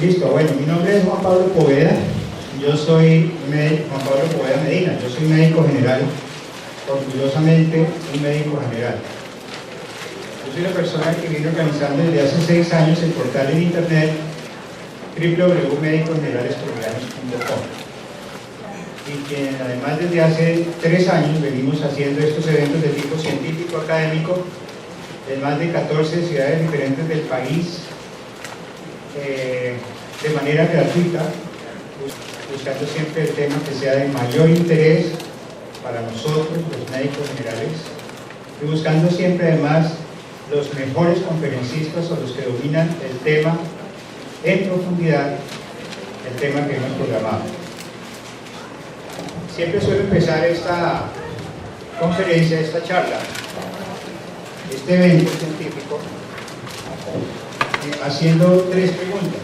Listo, bueno, mi nombre es Juan Pablo Poveda, yo soy Juan Pablo Poveda Medina, yo soy médico general, orgullosamente un médico general. Yo soy la persona que viene organizando desde hace 6 años el portal en internet www.medicosgeneralescolombianos.com y que además desde hace 3 años venimos haciendo estos eventos de tipo científico académico en más de 14 ciudades diferentes del país, de manera gratuita, buscando siempre el tema que sea de mayor interés para nosotros, los médicos generales, y buscando siempre además los mejores conferencistas o los que dominan el tema en profundidad, el tema que hemos programado. Siempre suelo empezar esta conferencia, esta charla, este evento científico, haciendo 3 preguntas.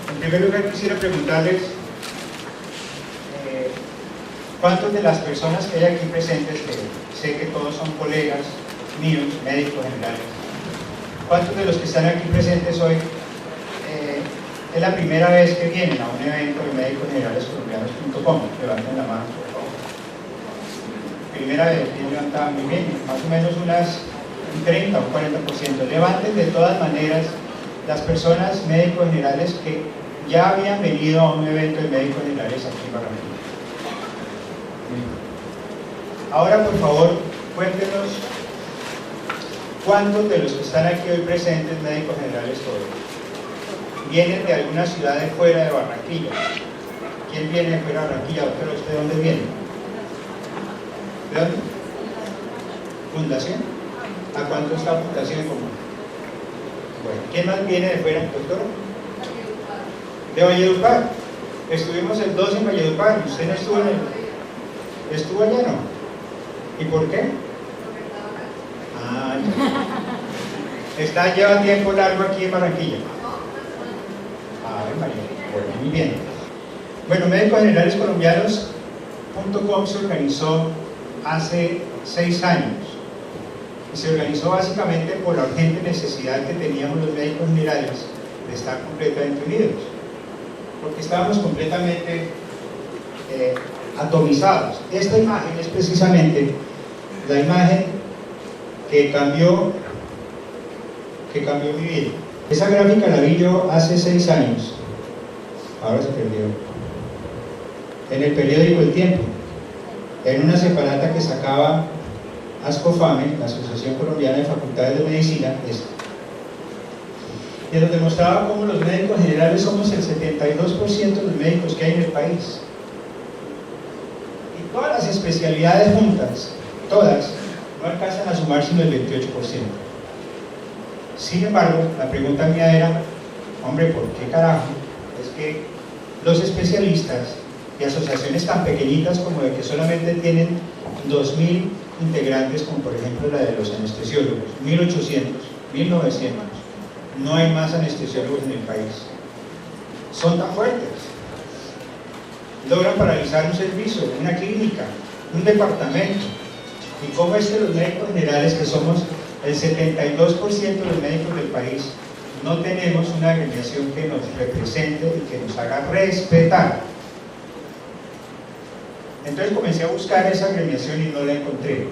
En primer lugar, quisiera preguntarles ¿cuántos de las personas que hay aquí presentes, que sé que todos son colegas míos, médicos generales, cuántos de los que están aquí presentes hoy es la primera vez que vienen a un evento de medicosgeneralescolombianos.com? Levanten la mano, por favor. Primera vez, bien levantada, muy bien, más o menos un 30 o 40%. Levanten de todas maneras las personas médicos generales que ya habían venido a un evento de médicos generales aquí en Barranquilla. Ahora, por favor, cuéntenos cuántos de los que están aquí hoy presentes, médicos generales todos, vienen de alguna ciudad de fuera de Barranquilla. ¿Quién viene de fuera de Barranquilla? ¿Pero usted de dónde viene? ¿De dónde? ¿Fundación? ¿A cuánto está Fundación en común? Bueno, ¿quién más viene de fuera, doctor? De Valledupar. Estuvimos el 2 en Valledupar. ¿Usted no estuvo en el... ¿Estuvo allá, no? ¿Y por qué? Ah, ya. Lleva tiempo largo aquí en Barranquilla. María. Bueno, muy bien. Bueno, medicosgeneralescolombianos.com se organizó hace 6 años. Y se organizó básicamente por la urgente necesidad que teníamos los médicos generales de estar completamente unidos. Porque estábamos completamente atomizados. Esta imagen es precisamente la imagen que cambió mi vida. Esa gráfica la vi yo hace 6 años. Ahora se perdió. En el periódico El Tiempo, en una separata que sacaba ASCOFAME, la Asociación Colombiana de Facultades de Medicina, y nos demostraba cómo los médicos generales somos el 72% de los médicos que hay en el país. Y todas las especialidades juntas, todas, no alcanzan a sumar sino el 28%. Sin embargo, la pregunta mía era, hombre, ¿por qué carajo es que los especialistas y asociaciones tan pequeñitas como de que solamente tienen 2.000 integrantes, como por ejemplo la de los anestesiólogos, 1.800, 1.900, no hay más anestesiólogos en el país, son tan fuertes? Logran paralizar un servicio, una clínica, un departamento. ¿Y cómo es que los médicos generales, que somos el 72% de los médicos del país, no tenemos una agremiación que nos represente y que nos haga respetar? Entonces comencé a buscar esa agremiación y no la encontré.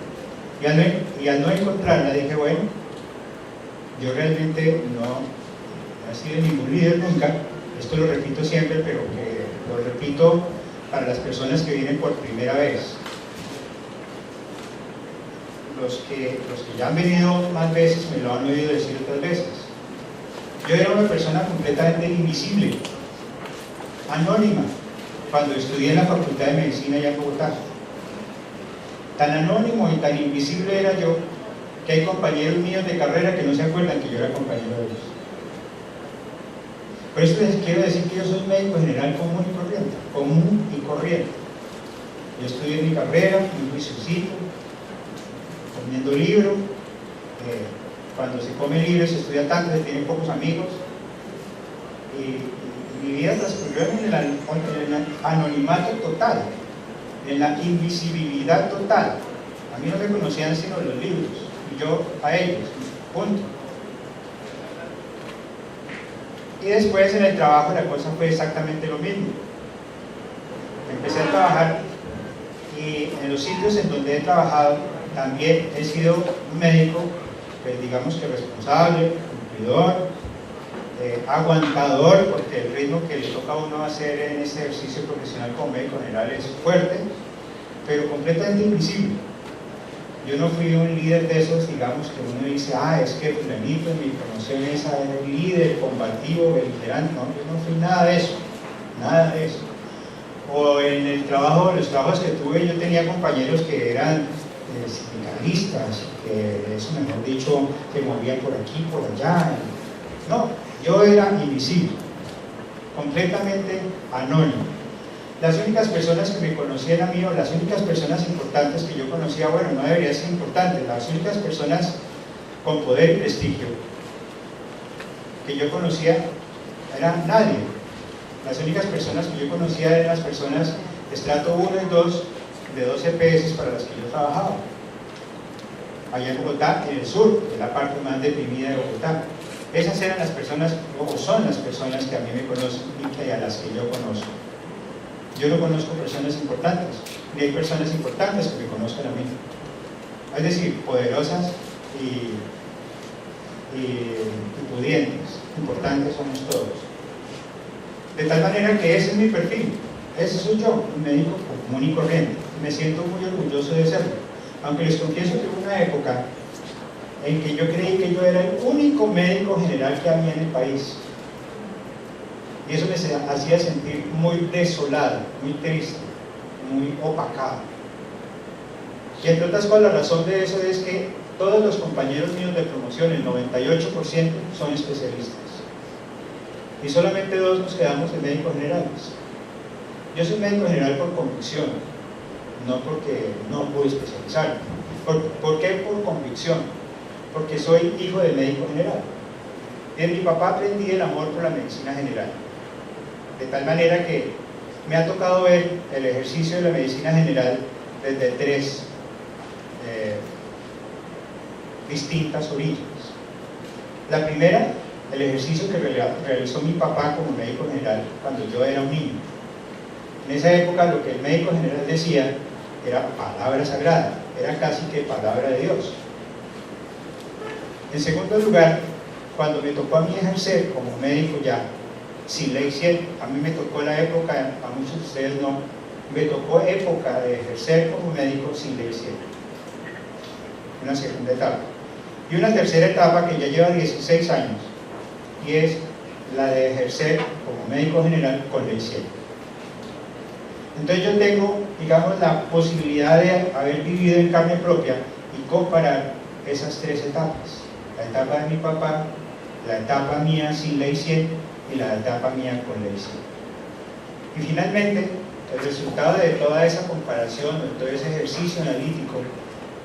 Y al no encontrarla dije, bueno, yo realmente no he sido ningún líder nunca. Esto lo repito siempre, pero que lo repito para las personas que vienen por primera vez. Los que ya han venido más veces me lo han oído decir otras veces. Yo era una persona completamente invisible, anónima, cuando estudié en la Facultad de Medicina allá en Bogotá. Tan anónimo y tan invisible era yo que hay compañeros míos de carrera que no se acuerdan que yo era compañero de ellos. Por eso les quiero decir que yo soy médico general común y corriente. Yo estudié mi carrera, mi juiciocito, comiendo libro. Cuando se come libro se estudia tanto, se tienen pocos amigos. Y mi vida transcurrió en el anonimato total, en la invisibilidad total. A mí no me conocían sino los libros, y yo a ellos, punto. Y después en el trabajo la cosa fue exactamente lo mismo. Empecé a trabajar y en los sitios en donde he trabajado también he sido un médico, pues digamos que responsable, cumplidor, aguantador, porque el ritmo que le toca a uno hacer en este ejercicio profesional como médico general es fuerte, pero completamente invisible. Yo no fui un líder de esos, digamos, que uno dice, es que fulanito en mi promoción es el líder, combativo, beligerante. No, yo no fui nada de eso, nada de eso. O en el trabajo, los trabajos que tuve, yo tenía compañeros que eran sindicalistas, que eso mejor dicho, que movían por aquí, por allá. No, yo era invisible, completamente anónimo. Las únicas personas que me conocían a mí, o las únicas personas importantes que yo conocía, bueno, no debería ser importante, las únicas personas con poder y prestigio que yo conocía eran nadie. Las únicas personas que yo conocía eran las personas de estrato 1 y 2 de 2 EPS para las que yo trabajaba, allá en Bogotá, en el sur, en la parte más deprimida de Bogotá. Esas eran las personas, o son las personas que a mí me conocen y a las que yo conozco. Yo no conozco personas importantes, ni hay personas importantes que me conozcan a mí. Es decir, poderosas y pudientes, importantes somos todos. De tal manera que ese es mi perfil, ese soy yo, un médico común y corriente. Me siento muy orgulloso de serlo, aunque les confieso que hubo una época en que yo creí que yo era el único médico general que había en el país. Y eso me hacía sentir muy desolado, muy triste, muy opacado. Y entre otras cosas, la razón de eso es que todos los compañeros míos de promoción, el 98%, son especialistas. Y solamente 2 nos quedamos de médicos generales. Yo soy médico general por convicción, no porque no pude especializar. ¿Por qué por convicción? Porque soy hijo de médico general. De mi papá aprendí el amor por la medicina general. De tal manera que me ha tocado ver el ejercicio de la medicina general desde 3 distintas orillas. La primera, el ejercicio que realizó mi papá como médico general cuando yo era un niño. En esa época lo que el médico general decía era palabra sagrada, era casi que palabra de Dios. En segundo lugar, cuando me tocó a mí ejercer como médico ya, sin ley 100, a mí me tocó la época, a muchos de ustedes no, me tocó época de ejercer como médico sin ley 100. Una segunda etapa. Y una tercera etapa que ya lleva 16 años, y es la de ejercer como médico general con ley 100. Entonces yo tengo, digamos, la posibilidad de haber vivido en carne propia y comparar esas 3 etapas. La etapa de mi papá, la etapa mía sin ley 100 y la etapa mía con ley 100. Y finalmente, el resultado de toda esa comparación, de todo ese ejercicio analítico,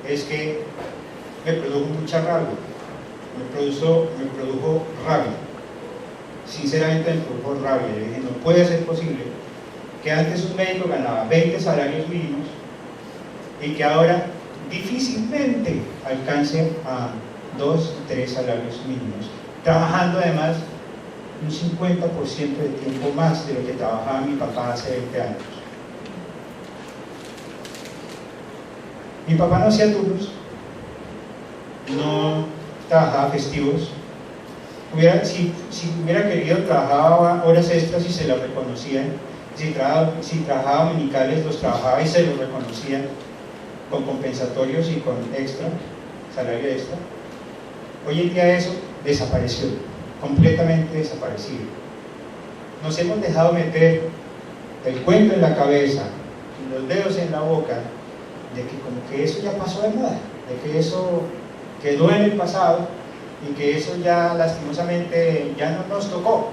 es que me produjo mucha rabia, me produjo rabia. Sinceramente me produjo rabia. Le dije, no puede ser posible que antes un médico ganaba 20 salarios mínimos y que ahora difícilmente alcance a 2 o 3 salarios mínimos, trabajando además un 50% de tiempo más de lo que trabajaba mi papá hace 20 años. Mi papá no hacía turnos, no trabajaba festivos. Si hubiera querido, trabajaba horas extras y se las reconocían. Si trabajaba dominicales, los trabajaba y se los reconocían con compensatorios y con extra, salario extra. Hoy en día eso desapareció, completamente desaparecido. Nos hemos dejado meter el cuento en la cabeza y los dedos en la boca de que como que eso ya pasó de moda, de que eso quedó en el pasado y que eso ya lastimosamente ya no nos tocó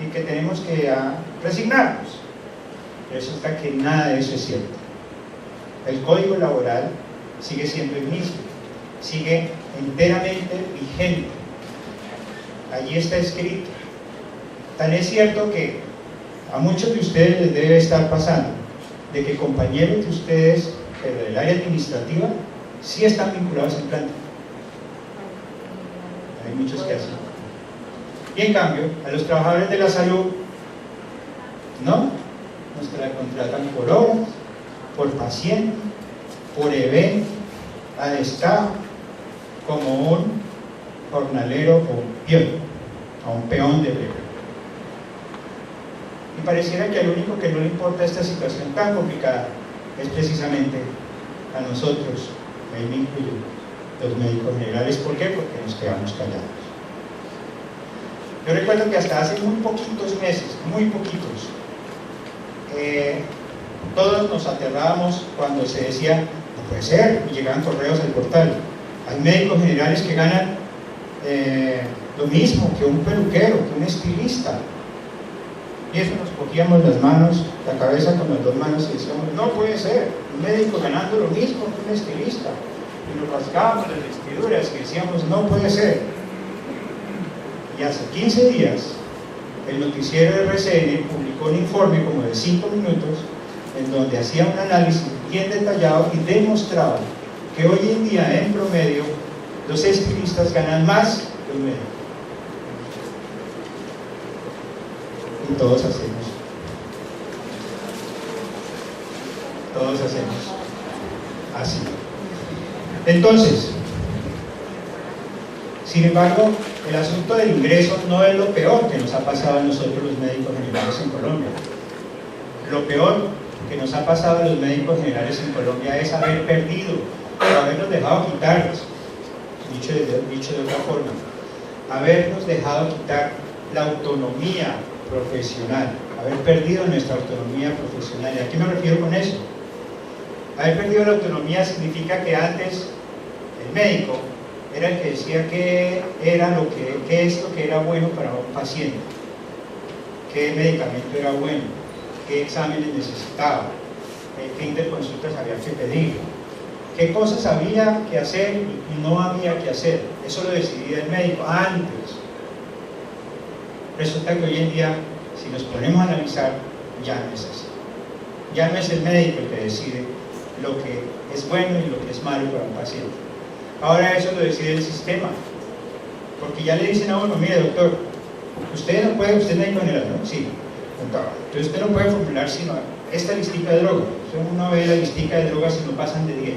y que tenemos que resignarnos. Resulta que nada de eso es cierto. El código laboral sigue siendo el mismo, sigue enteramente vigente. Allí está escrito. Tan es cierto que a muchos de ustedes les debe estar pasando de que compañeros de ustedes, pero del área administrativa, sí están vinculados en planta. Hay muchos que hacen. Y en cambio, a los trabajadores de la salud, no, nos contratan por horas, por paciente, por evento, a destajo, como un jornalero o un peón, a un peón de breve. Y pareciera que al único que no le importa esta situación tan complicada es precisamente a nosotros, ahí me incluyo, los médicos generales. ¿Por qué? Porque nos quedamos callados. Yo recuerdo que hasta hace muy poquitos meses, muy poquitos, todos nos aterrábamos cuando se decía, no puede ser, y llegaban correos al portal. Hay médicos generales que ganan lo mismo que un peluquero, que un estilista. Y eso nos cogíamos las manos, la cabeza con las dos manos y decíamos, no puede ser, un médico ganando lo mismo que un estilista. Y nos rascábamos las vestiduras y decíamos, no puede ser. Y hace 15 días, el noticiero de RCN publicó un informe como de 5 minutos, en donde hacía un análisis bien detallado y demostraba que hoy en día, en promedio, los estilistas ganan más que un médico. Y todos hacemos así. Entonces, sin embargo, el asunto del ingreso no es lo peor que nos ha pasado a nosotros los médicos generales en Colombia. Lo peor que nos ha pasado a los médicos generales en Colombia es haber perdido, o habernos dejado quitar, dicho de otra forma, habernos dejado quitar la autonomía profesional, haber perdido nuestra autonomía profesional. ¿Y a qué me refiero con eso? Haber perdido la autonomía significa que antes el médico era el que decía qué es lo que era bueno para un paciente, qué medicamento era bueno, qué exámenes necesitaba, qué interconsultas había que pedir, qué cosas había que hacer y no había que hacer. Eso lo decidía el médico antes. Resulta que hoy en día, si nos ponemos a analizar, ya no es así. Ya no es el médico el que decide lo que es bueno y lo que es malo para un paciente. Ahora eso lo decide el sistema, porque ya le dicen a uno, mire doctor, usted no puede, usted es médico general, ¿no? Sí, entonces usted no puede formular sino esta listica de drogas. Uno ve la listica de drogas y no pasan de 10.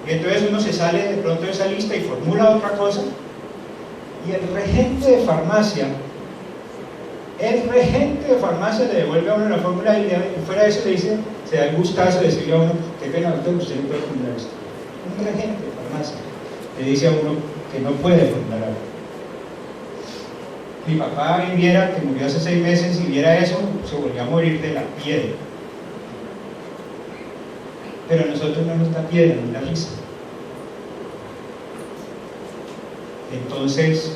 Y entonces uno se sale de pronto de esa lista y formula otra cosa, y el regente de farmacia le devuelve a uno la fórmula y fuera de eso le dice, se da el gustazo de decirle a uno, qué pena doctor, usted no puede formular esto. Un regente de farmacia le dice a uno que no puede formular algo. Mi papá viera, que murió hace 6 meses, y viera eso, se volvió a morir de la piedra. Pero a nosotros no nos da piedra ni la risa. Entonces,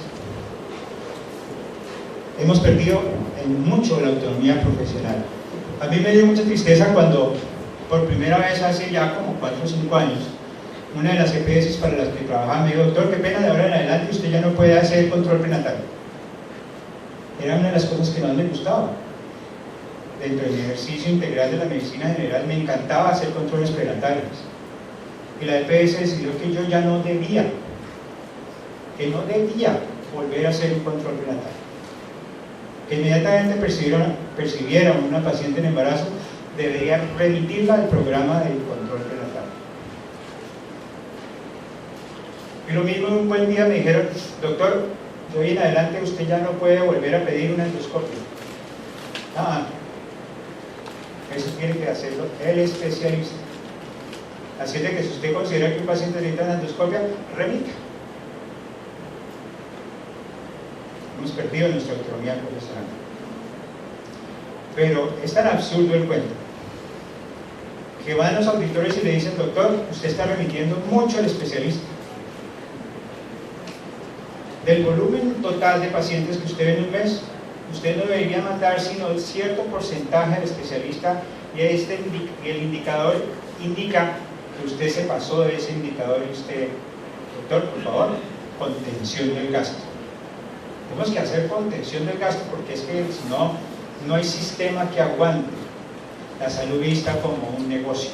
hemos perdido en mucho la autonomía profesional. A mí me dio mucha tristeza cuando, por primera vez hace ya como 4 o 5 años, una de las EPS para las que trabajaba me dijo, doctor, qué pena, de ahora en adelante usted ya no puede hacer control prenatal. Era una de las cosas que más me gustaba. Dentro del ejercicio integral de la medicina general me encantaba hacer controles prenatales. Y la EPS decidió que yo ya no debía volver a hacer un control prenatal. Que inmediatamente percibiera una paciente en embarazo, debería remitirla al programa del control prenatal. Y lo mismo, un buen día me dijeron, doctor, de hoy en adelante usted ya no puede volver a pedir una endoscopia. Eso tiene que hacerlo el especialista. Así es de que si usted considera que un paciente necesita una endoscopia, remita. Hemos perdido nuestra autonomía profesional. Pero es tan absurdo el cuento que van los auditores y le dicen, doctor, usted está remitiendo mucho al especialista. Del volumen total de pacientes que usted ve en un mes, usted no debería mandar sino cierto porcentaje al especialista, y el indicador indica que usted se pasó de ese indicador y usted, doctor, por favor, contención del gasto. Tenemos que hacer contención del gasto porque es que si no, no hay sistema que aguante la salud vista como un negocio.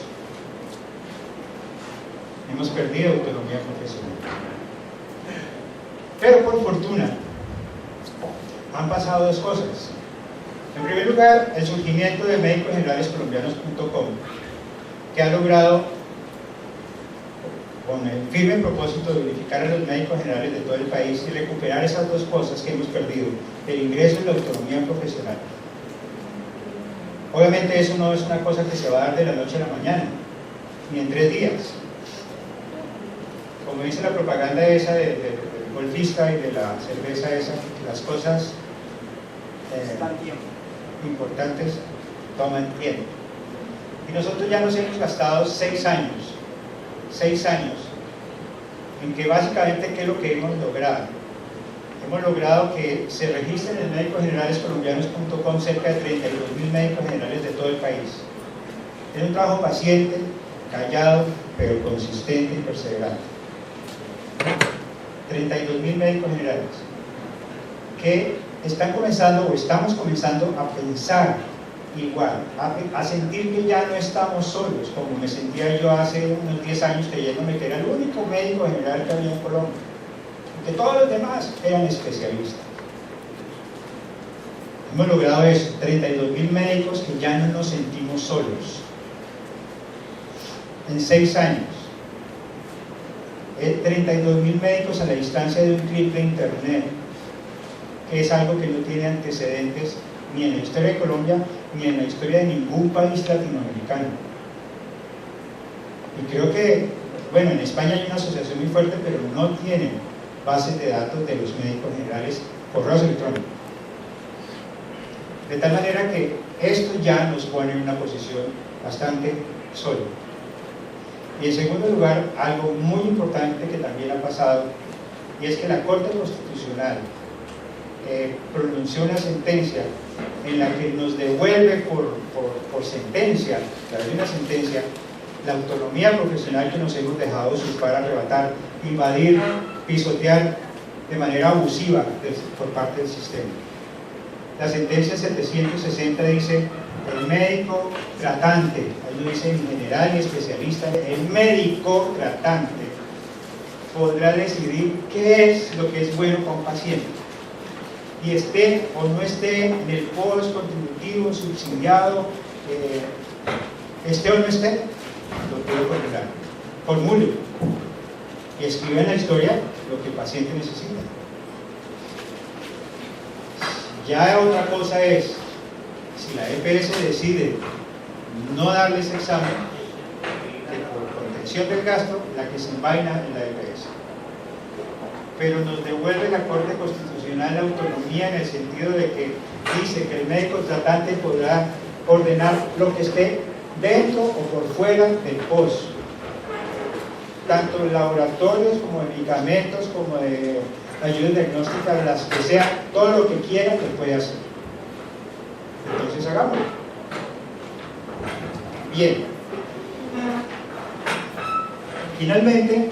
Hemos perdido autonomía profesional. Pero por fortuna han pasado dos cosas. En primer lugar, el surgimiento de médicosgeneralescolombianos.com, que ha logrado, con el firme propósito de unificar a los médicos generales de todo el país y recuperar esas dos cosas que hemos perdido, el ingreso y la autonomía profesional. Obviamente eso no es una cosa que se va a dar de la noche a la mañana, ni en 3 días. Como dice la propaganda esa del golfista y de la cerveza esa, las cosas importantes toman tiempo. Y nosotros ya nos hemos gastado 6 años en que básicamente, ¿qué es lo que hemos logrado? Hemos logrado que se registren en médicosgeneralescolombianos.com cerca de 32.000 médicos generales de todo el país. Es un trabajo paciente, callado, pero consistente y perseverante. 32.000 médicos generales que están comenzando o estamos comenzando a pensar igual, a sentir que ya no estamos solos, como me sentía yo hace unos 10 años creyéndome que era el único médico general que había en Colombia, que todos los demás eran especialistas. Hemos logrado eso, 32.000 médicos que ya no nos sentimos solos. En 6 años. 32.000 médicos a la distancia de un clic de internet, que es algo que no tiene antecedentes ni en la historia de Colombia ni en la historia de ningún país latinoamericano. Y creo que, bueno, en España hay una asociación muy fuerte, pero no tienen bases de datos de los médicos generales, correos electrónicos. De tal manera que esto ya nos pone en una posición bastante sólida. Y en segundo lugar, algo muy importante que también ha pasado, y es que la Corte Constitucional pronunció una sentencia en la que nos devuelve por sentencia, a través de una sentencia, la autonomía profesional que nos hemos dejado usurpar, arrebatar, invadir, pisotear de manera abusiva por parte del sistema. La sentencia 760 dice: el médico tratante, ahí lo dice en general y especialista, el médico tratante podrá decidir qué es lo que es bueno para un paciente, y esté o no esté en el post contributivo, subsidiado, esté o no esté, lo puede formular. Formule y escribe en la historia lo que el paciente necesita. Ya otra cosa es, si la EPS decide no darle ese examen, que por contención del gasto, la que se envaina en la EPS. Pero nos devuelve la Corte Constitucional la autonomía en el sentido de que dice que el médico tratante podrá ordenar lo que esté dentro o por fuera del POS, tanto en laboratorios como de medicamentos, como de ayudas diagnósticas, las que sean, todo lo que quiera que puede hacer. Entonces hagámoslo. Bien. Finalmente,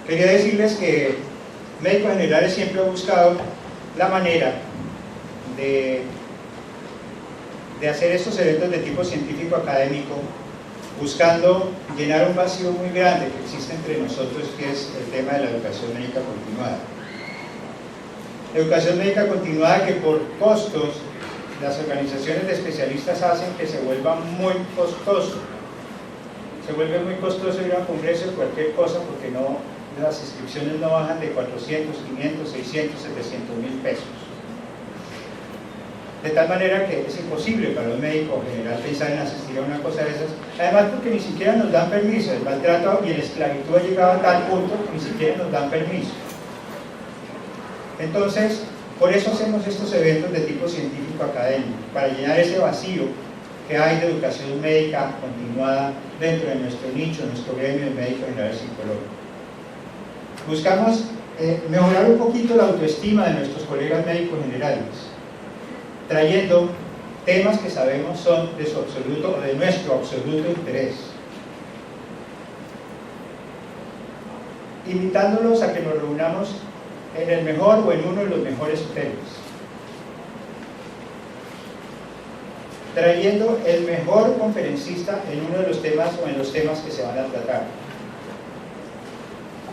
quería decirles que Médicos Generales siempre ha buscado la manera de hacer estos eventos de tipo científico-académico, buscando llenar un vacío muy grande que existe entre nosotros, que es el tema de la educación médica continuada. Educación médica continuada que por costos las organizaciones de especialistas hacen que se vuelva muy costoso. Se vuelve muy costoso ir a un congreso de cualquier cosa porque las inscripciones no bajan de 400, 500, 600, 700 mil pesos. De tal manera que es imposible para un médico general pensar en asistir a una cosa de esas, además porque ni siquiera nos dan permiso. El maltrato y la esclavitud ha llegado a tal punto que ni siquiera nos dan permiso. Entonces, por eso hacemos estos eventos de tipo científico-académico, para llenar ese vacío que hay de educación médica continuada dentro de nuestro nicho, nuestro gremio de médicos generales psicólogos. Buscamos mejorar un poquito la autoestima de nuestros colegas médicos generales, trayendo temas que sabemos son de su absoluto o de nuestro absoluto interés, invitándolos a que nos reunamos en el mejor o en uno de los mejores hoteles, trayendo el mejor conferencista en uno de los temas o en los temas que se van a tratar,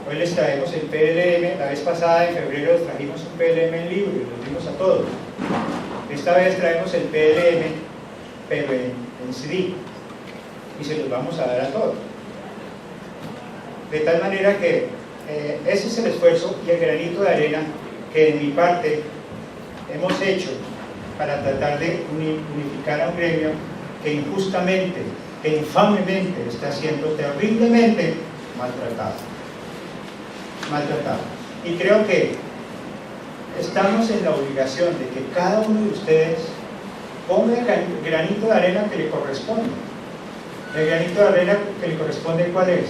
Hoy les traemos el PLM. La vez pasada, en febrero, les trajimos un PLM en libro y los dimos a todos. Esta vez traemos el PLM, pero en CD, y se los vamos a dar a todos. De tal manera que ese es el esfuerzo y el granito de arena que de mi parte hemos hecho para tratar de unificar a un gremio que injustamente, que infamemente está siendo terriblemente maltratado. Y creo que estamos en la obligación de que cada uno de ustedes ponga el granito de arena que le corresponde. El granito de arena que le corresponde, ¿cuál es?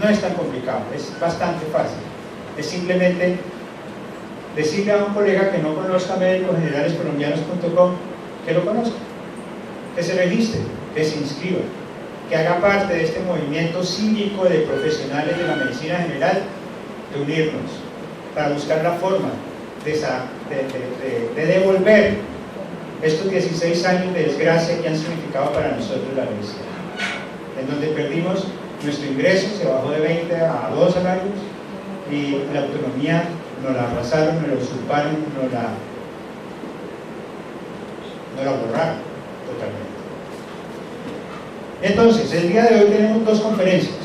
No es tan complicado, es bastante fácil. Es simplemente decirle a un colega que no conozca medicosgeneralescolombianos.com que lo conozca, que se registre, que se inscriba, que haga parte de este movimiento cívico de profesionales de la medicina general, de unirnos para buscar la forma de devolver estos 16 años de desgracia que han significado para nosotros la medicina, en donde perdimos nuestro ingreso, se bajó de 20 a 2 salarios, y la autonomía nos la arrasaron, nos la usurparon, nos la borraron totalmente. Entonces, el día de hoy tenemos dos conferencias.